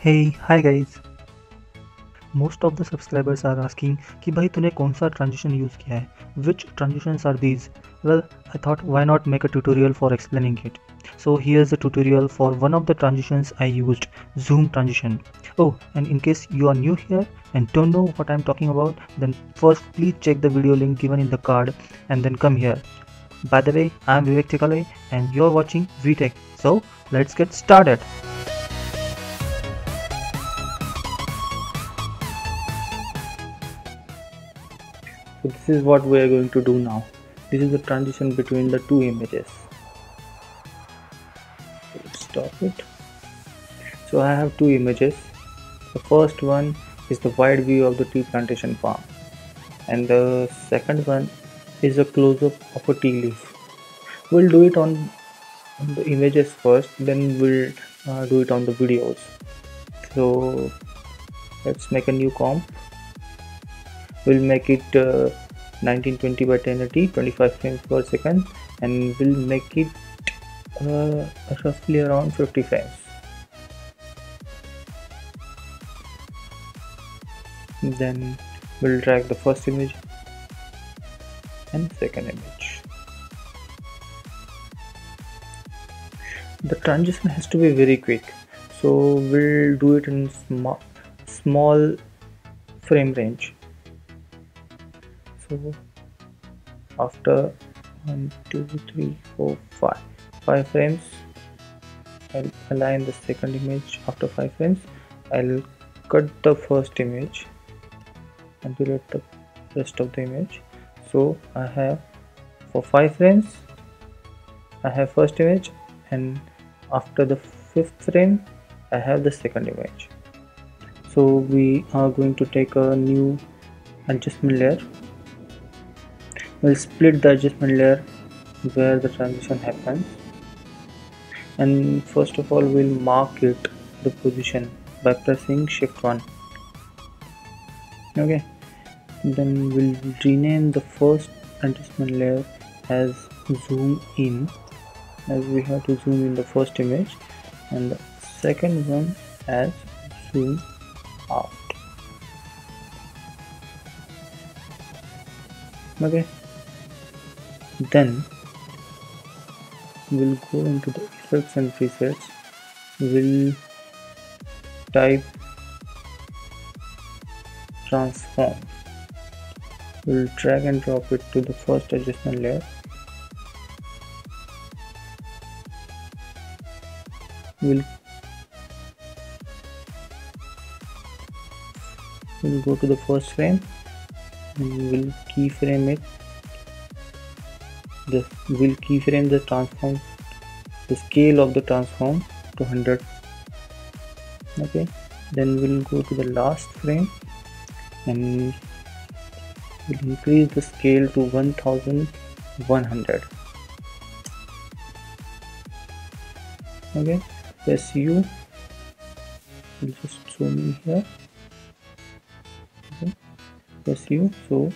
Hey, hi guys. Most of the subscribers are asking कि भाई तूने कौन सा transition use किया है? Which transitions are these? Well, I thought why not make a tutorial for explaining it. So here's a tutorial for one of the transitions I used, zoom transition. Oh, and in case you are new here and don't know what I'm talking about, then first please check the video link given in the card and then come here. By the way, I'm V-Tek and you're watching V-Tek. So let's get started. So this is what we are going to do now. This is the transition between the two images. Let's stop it. So I have two images. The first one is the wide view of the tea plantation farm, and the second one is a close-up of a tea leaf. We'll do it on the images first, then we'll do it on the videos. So let's make a new comp. We'll make it 1920 by 1080, 25 frames per second, and we'll make it roughly around 50 frames. Then we'll drag the first image and second image. The transition has to be very quick, so we'll do it in small frame range. So after 1 2 3 4 5 frames, I'll align the second image. After 5 frames, I'll cut the first image and delete the rest of the image. So I have, for 5 frames I have first image, and after the 5th frame I have the second image. So we are going to take a new adjustment layer. We'll split the adjustment layer where the transition happens, and first of all we'll mark it the position by pressing shift 1. Okay, then we'll rename the first adjustment layer as zoom in, as we have to zoom in the first image, and the second one as zoom out. Okay, then we'll go into the effects and presets. We'll type transform. We'll drag and drop it to the first adjustment layer. We'll go to the first frame and we'll keyframe it. We'll keyframe the transform, the scale of the transform to 100. Okay, then we'll go to the last frame and we'll increase the scale to 1100. Okay, press U. We'll just zoom in here. Okay, press U. So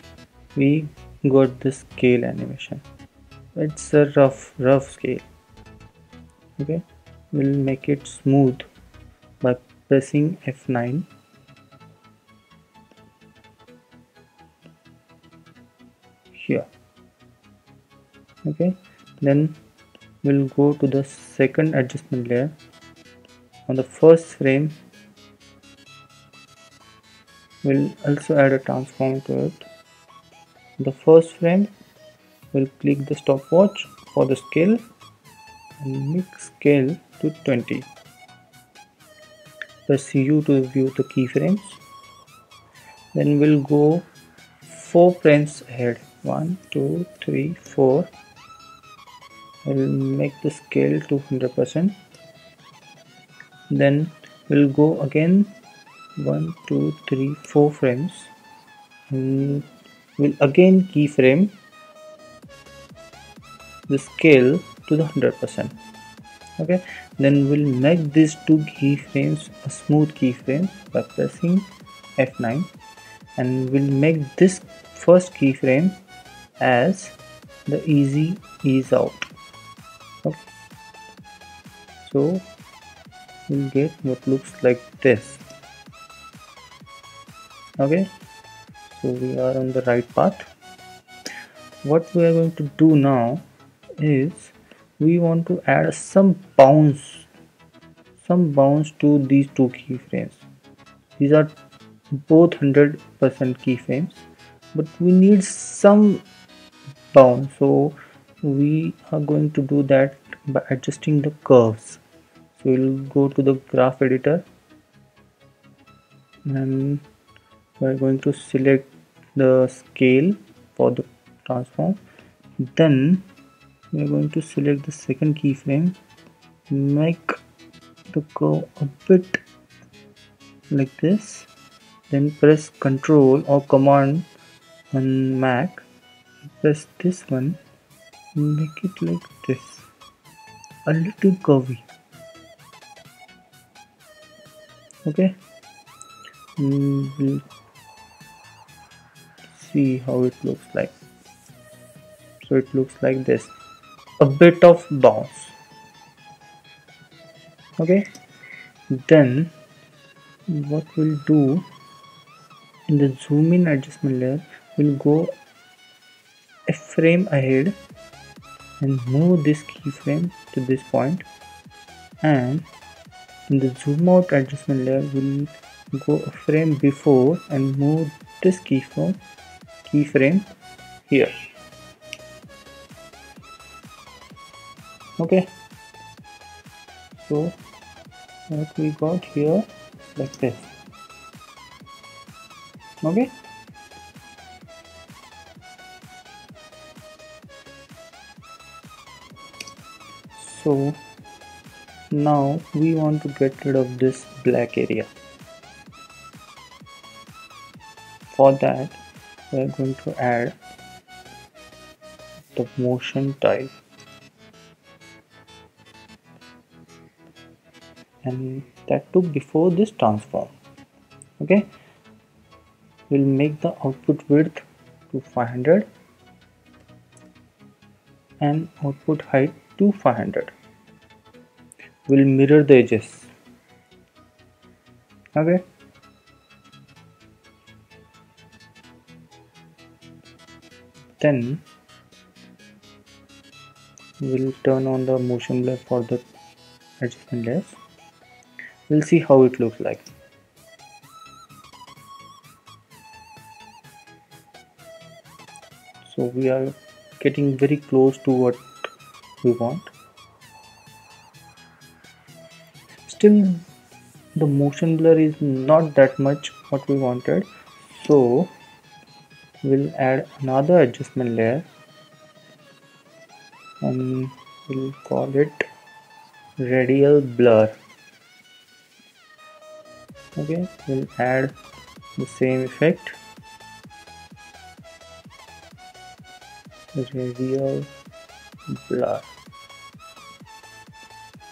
we got the scale animation. It's a rough scale. Okay, we'll make it smooth by pressing F9. Here. Okay, then we'll go to the second adjustment layer. On the first frame we'll also add a transform to it. The first frame we'll click the stopwatch for the scale and make scale to 20. Press U to view the keyframes. Then we'll go 4 frames ahead. 1 2 3 4. I'll make the scale to 100%. Then we'll go again 1 2 3 4 frames and we'll again keyframe the scale to the 100%. Okay, then we'll make these two keyframes a smooth keyframe by pressing F9, and we'll make this first keyframe as the ease out. Okay, so we'll get what looks like this. Okay, so we are on the right path. What we are going to do now is we want to add some bounce to these two keyframes. These are both 100% keyframes, but we need some bounce, so we are going to do that by adjusting the curves. So we'll go to the graph editor and we're going to select the scale for the transform. Then we're going to select the second keyframe, make the curve a bit like this, then press Ctrl or Command on Mac, press this one, make it like this, a little curvy. Okay, we'll see how it looks like. So it looks like this, a bit of bounce. Okay, then what we'll do in the zoom in adjustment layer, we'll go a frame ahead and move this keyframe to this point, and in the zoom out adjustment layer we'll go a frame before and move this keyframe here. Okay, so what we got here like this. Okay, so now we want to get rid of this black area. For that we are going to add the motion tile, and that took before this transform. Okay, we'll make the output width to 500 and output height to 500. We'll mirror the edges. Okay, then we'll turn on the motion blur for the adjustment layers. We'll see how it looks like. So we are getting very close to what we want. Still the motion blur is not that much what we wanted, so we'll add another adjustment layer and we'll call it radial blur. Okay, we'll add the same effect, radial blur.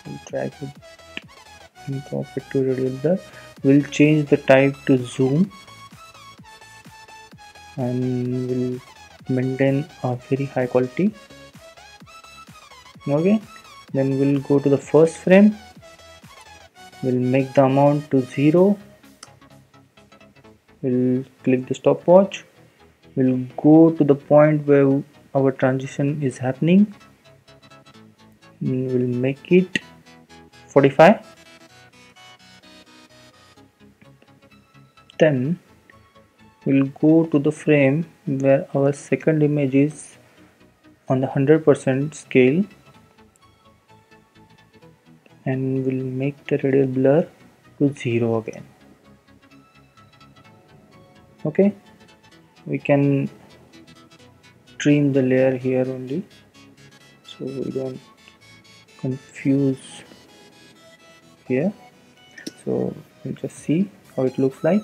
We'll drag it and drop it to radial blur. We'll change the type to zoom and we'll maintain a very high quality. Okay, then we'll go to the first frame, we'll make the amount to 0, we'll click the stopwatch, we'll go to the point where our transition is happening, we'll make it 45. Then we'll go to the frame where our second image is on the 100% scale and we'll make the radial blur to 0 again. Okay, we can trim the layer here only so we don't confuse here. So we'll just see how it looks like.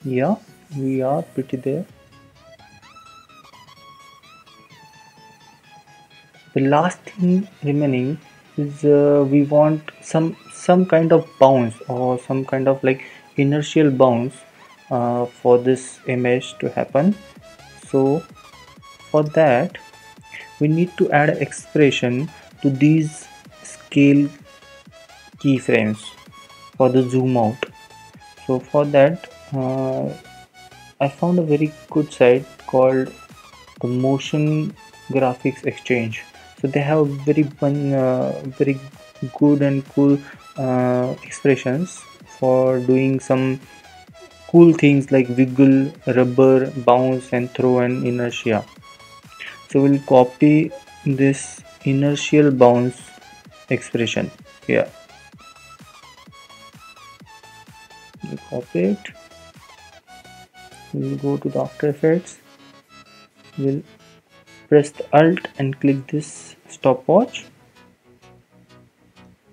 Yeah, we are pretty there. The last thing remaining is we want some kind of bounce or some kind of like inertial bounce for this image to happen. So for that we need to add expression to these scale keyframes for the zoom out. So for that I found a very good site called the Motion Graphics Exchange. So they have very good and cool expressions for doing some cool things like wiggle, rubber, bounce, and throw and inertia. So we'll copy this inertial bounce expression here. We'll copy it. We'll go to the After Effects. We'll press the Alt and click this stopwatch.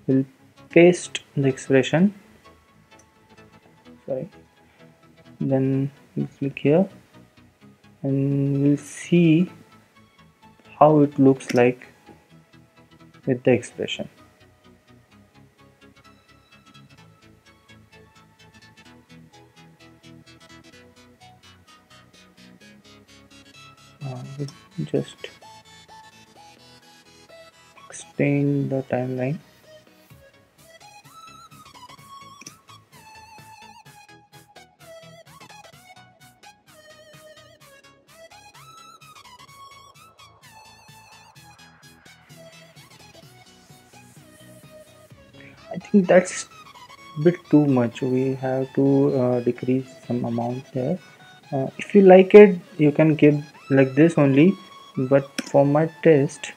We'll paste the expression. Sorry. Then we'll click here and we'll see how it looks like with the expression. We'll just extend the timeline. I think that's a bit too much. We have to decrease some amount there. If you like it, you can give like this only, but for my test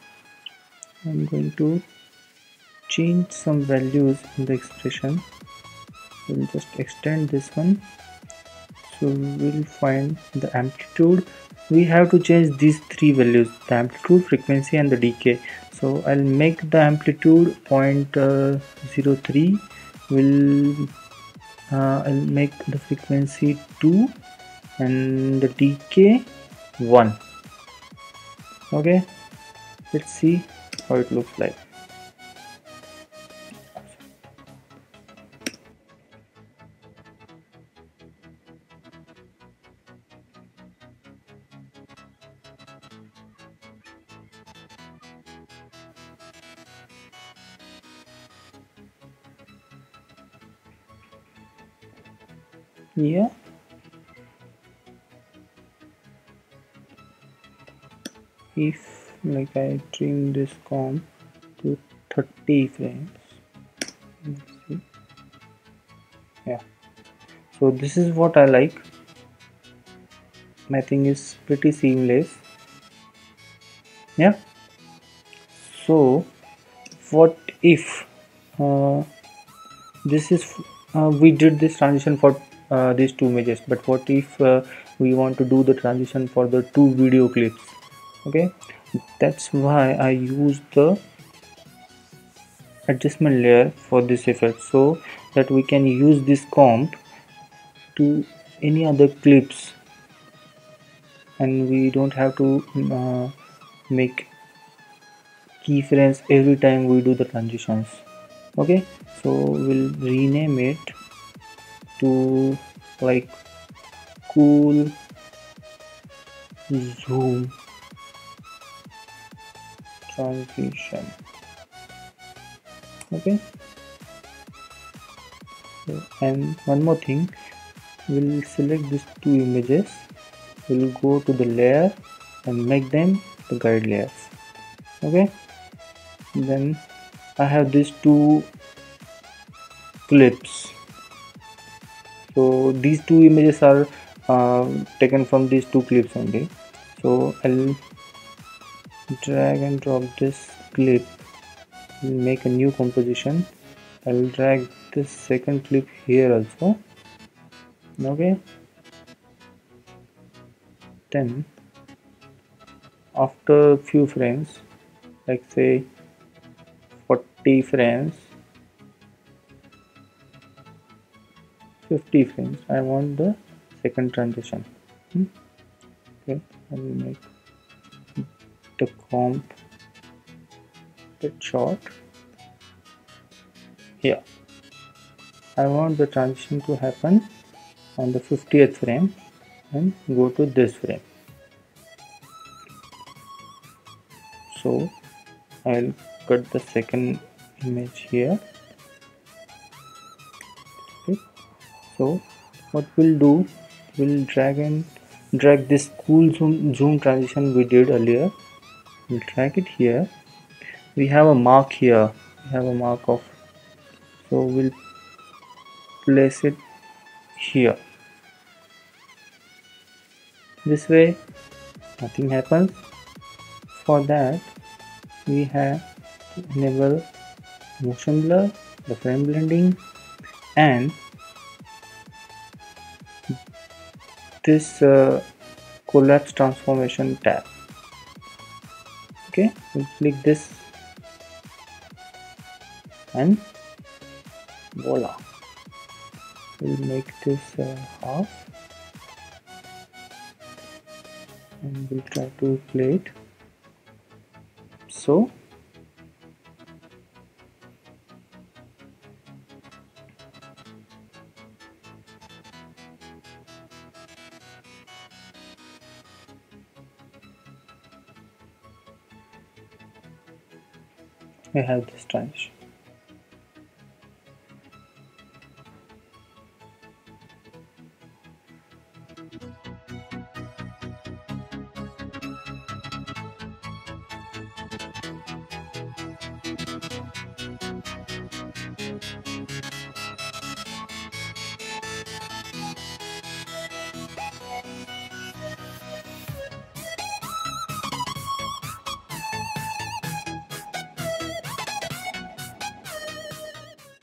I'm going to change some values in the expression. We'll just extend this one. So we'll find the amplitude. We have to change these three values: the amplitude, frequency, and the decay. So I'll make the amplitude 0.03. I'll make the frequency 2 and the decay 1. Okay, let's see how it looks like. Yeah, if like I trim this comp to 30 frames. Let's see. Yeah, so this is what I like. My thing is pretty seamless. Yeah, so what if uh, this is we did this transition for these two images, but what if we want to do the transition for the two video clips? Okay, that's why I use the adjustment layer for this effect, so that we can use this comp to any other clips and we don't have to make keyframes every time we do the transitions. Okay, so we'll rename it to like cool zoom transition. Okay, so, and one more thing, we'll select these two images, we'll go to the layer and make them the guide layers. Okay, then I have these two clips. So these two images are taken from these two clips only. So I'll drag and drop this clip, make a new composition. I'll drag this second clip here also. Okay, then after a few frames, like say 40 frames, 50 frames, I want the second transition. Okay, I'll make the comp bit short. Here I want the transition to happen on the 50th frame and go to this frame. So I'll cut the second image here. Okay. So what we'll do, we'll drag this cool zoom transition we did earlier. We'll drag it here. We have a mark here. We have a mark of, so we'll place it here. This way nothing happens. For that we have to enable motion blur, the frame blending, and this collapse transformation tab. Okay, we'll click this and voila, we'll make this half and we'll try to play it. So I have this transition.